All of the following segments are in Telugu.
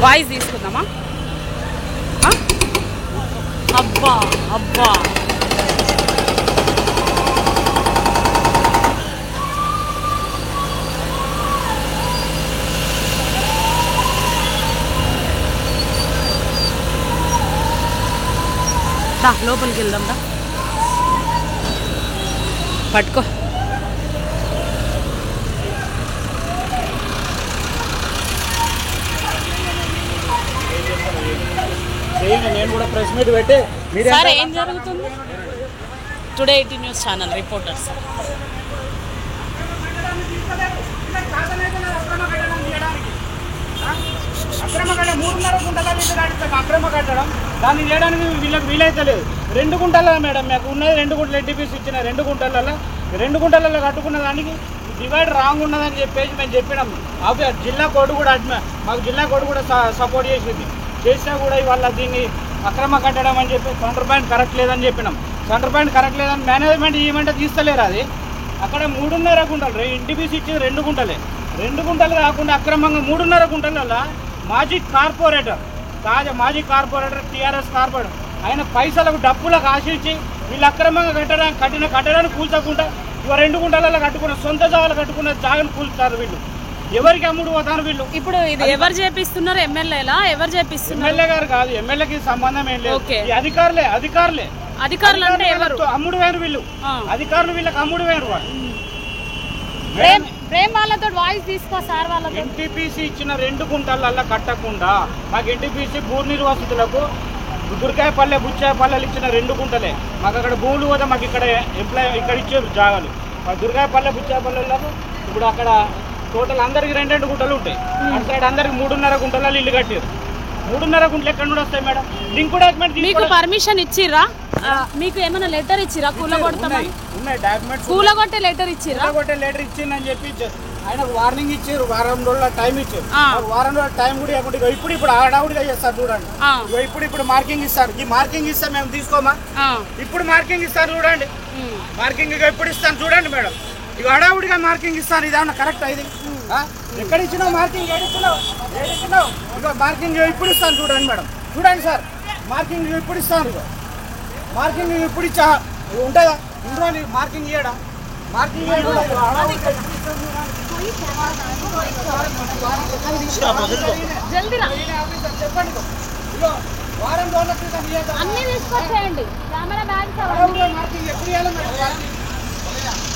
వాయిస్ తీసుకుందామా? అబ్బా అబ్బా దా లోపలికి వెళ్దాం దా. పట్టుకో. నేను కూడా ప్రెస్ మీట్ పెట్టి సార్ ఏం జరుగుతుంది? Today 18 news channel reporters. అక్రమ కట్ట 3.5 గుంటల అక్రమ కట్టడం దాన్ని చేయడానికి వీళ్ళకి వీలైతలేదు. 2 గుంటల మేడం మాకు ఉన్నది 2 గుంటలు ఎన్టీపీసీ ఇచ్చిన 2 గుంటలలో 2 గుంటలలో కట్టుకున్న దానికి డివైడ్ రాంగ్ ఉన్నదని చెప్పేసి మేము చెప్పినాం. జిల్లా కోర్టు కూడా మాకు జిల్లా కోర్టు కూడా సపోర్ట్ చేసింది. చేసినా కూడా ఇవాళ దీన్ని అక్రమ కట్టడం అని చెప్పి సెంటర్ పాయింట్ కరెక్ట్ లేదని చెప్పినాం. సెంటర్ పాయింట్ కరెక్ట్ లేదని మేనేజ్మెంట్ ఏమంటే తీస్తలేరు. అది అక్కడ 3.5 గుంటలు ఎన్టీపీసీ ఇచ్చింది 2 గుంటలే. 2 గుంటలు కాకుండా అక్రమంగా 3.5 గుంటలలో మాజీ కార్పొరేటర్ టీఆర్ఎస్ కార్పొరేటర్ ఆయన పైసలకు డబ్బులకు ఆశించి వీళ్ళు అక్రమంగా కట్టడానికి కూల్చకుండా 2 గుంటలలో కట్టుకున్న సొంత జాగాలు కట్టుకున్న జాగాను కూల్చుతారు వీళ్ళు. ఎవరికి అమ్ముడు పోతారు వీళ్ళు? ఇప్పుడు ఇది ఎవరు చేపిస్తున్నారు? ఎమ్మెల్యేలా? ఎవరు చేపిస్తున్నారు? ఎమ్మెల్యే గారు కాదు, ఎమ్మెల్యేకి సంబంధం ఏం లేదు. అధికారులే అధికారులు అంటే ఎవరు? అమ్ముడు వేరు వీళ్ళు. అధికారులు వీళ్ళకి అమ్ముడు వేరు. వాళ్ళు ప్రేమ్ వాళ్ళతో వాయిస్ తీసుకో సార్. వాళ్ళతో ఎన్టీపీసీ ఇచ్చిన 2 గుంటలల్లో కట్టకుండా మాకు ఎన్టీపీసీ భూ నిర్వాసితులకు దుర్గాయపల్లె బుచ్చాయపల్లెలు ఇచ్చిన 2 గుంటలే. మాకు అక్కడ భూములు పోతే మాకు ఇక్కడ ఇక్కడ ఇచ్చే జాగాలు దుర్గాయపల్లె బుచ్చాయపల్లెలకు ఇప్పుడు అక్కడ టోటల్ అందరికి 2 గుంటలు ఉంటాయి. అటు సైడ్ అందరికి 3.5 గుంటలలో ఇల్లు కట్టారు. 3.5 గుంటలు ఎక్కడ నుండి వస్తాయి మేడం? లింక్ డాక్యుమెంట్ మీకు పర్మిషన్ ఇచ్చిర్రా? మీకు ఏమైనా లెటర్ ఇచ్చిరా? కూలగొడతామని ఉన్నాయి డాక్యుమెంట్స్. కూలగొట్టే లెటర్ ఇచ్చిరా? కూలగొట్టే లెటర్ ఇచ్చిందని చెప్పి ఆయన వార్నింగ్ ఇచ్చారు. వారం రోజుల టైం ఇచ్చారు. వారం రోజుల టైం కూడా ఇవ్వకుండా ఇప్పుడు ఆడావుడిగా చేస్తారు. చూడండి ఇప్పుడు మార్కింగ్ ఇస్తారు. ఈ మార్కింగ్ ఇస్తే మేము తీసుకోమా? ఇప్పుడు మార్కింగ్ ఇస్తారు చూడండి. మార్కింగ్ ఎప్పుడు ఇస్తాను చూడండి మేడం. ఇక హడావుడిగా మార్కింగ్ ఇస్తాను. ఇదేమన్నా కరెక్ట్ ఇది? ఎక్కడ ఇచ్చినావు మార్కింగ్? ఏడిచ్చినావు? ఇక మార్కింగ్ ఇప్పుడు ఇస్తాను చూడండి మేడం. చూడండి సార్, మార్కింగ్ ఇప్పుడు ఇస్తాను. ఇక మార్కింగ్ ఇప్పుడు ఇచ్చా ఉంటుందా? ఇందులో మార్కింగ్ ఇవ్వడం మార్కింగ్ చెప్పండి. వారం రోజుల క్రితం అన్ని తీసుకొచ్చేయండి. మార్కింగ్ ఎప్పుడు ఇవ్వాలి మేడం?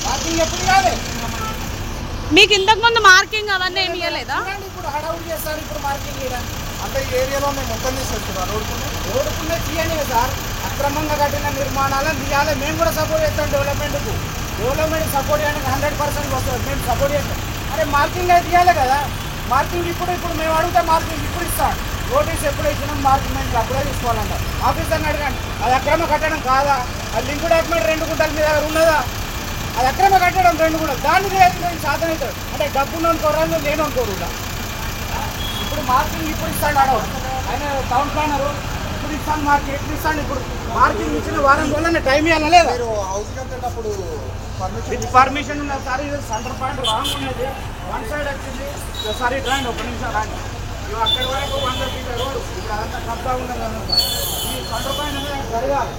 మార్కింగ్ ఎప్పుడు ఇవ్వాలి? మీకు ఇంతకు ముందు మార్కింగ్ అవన్నీ ఏమి ఇవ్వలేదా? ఇప్పుడు హడావుడి చేస్తారు. ఇప్పుడు మార్కింగ్ చేయడానికి అంటే ఈ ఏరియాలో మేము మొత్తం తీసుకొచ్చున్నాం. రోడ్డుకునే తీయనే సార్. అక్రమంగా కట్టిన నిర్మాణాలను తీయాలి. మేము కూడా సపోర్ట్ చేస్తాం. డెవలప్మెంట్ సపోర్ట్ చేయడానికి 100% వస్తుంది. మేము సపోర్ట్ చేస్తాం. అరే మార్కింగ్ అయితే తీయాలి కదా. మార్కింగ్ ఇప్పుడు మేము అడిగితే మార్కింగ్ ఇప్పుడు ఇస్తాం. నోటీస్ ఎప్పుడు ఇచ్చినాం మార్కింగ్ మేము అప్పుడే తీసుకోవాలంట. ఆఫీసర్ని అడగండి. అది అక్రమ కట్టడం కాదా? అది లింక్ డాక్యుమెంట్ 2 గుంటల మీద ఉన్నదా? అది అక్రమ కట్టడం 2 గుంటలు. దాన్ని సాధన అవుతాడు అంటే డబ్బులు అనుకోరాలు లేను అనుకోరు. ఇప్పుడు మార్కింగ్ ఇప్పుడు ఇస్తాడు ఆయన టౌన్ ప్లానరు. ఇప్పుడు ఇస్తాను మార్కింగ్ ఎప్పుడు ఇస్తాను? ఇప్పుడు మార్కింగ్ ఇచ్చిన వారం రోజులనే టైం ఇవ్వాలి లేదా? పర్మిషన్ ఉన్నది సార్. ఇది సెంటర్ పాయింట్ రాంగ్ ఉన్నది. 1 సైడ్ వచ్చింది. సార్ డ్రాయింగ్ ఒక నిమిషం రాండి. అక్కడి వరకు 100 ఫీట్ రోడ్. ఇప్పుడు అదంతా కబ్జా ఉన్నది అన్నమాట. ఈ సెంటర్ పాయింట్ అనేది జరగాలి.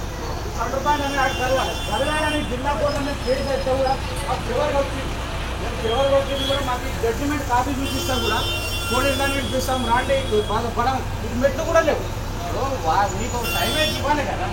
సెంటర్ పాయింట్ అనేది జరగాలని జిల్లా కోర్టు అనేది కేసు అయితే కూడా చివరికి వచ్చింది కూడా మాకు జడ్జిమెంట్ కాపీ చూపిస్తాం. కూడా పోలీసులను పిలిపిస్తాం. రాండి బాధపడం. ఇది మెట్లు కూడా లేవు. మీకు టైం అయితే ఇవ్వాలి కదా.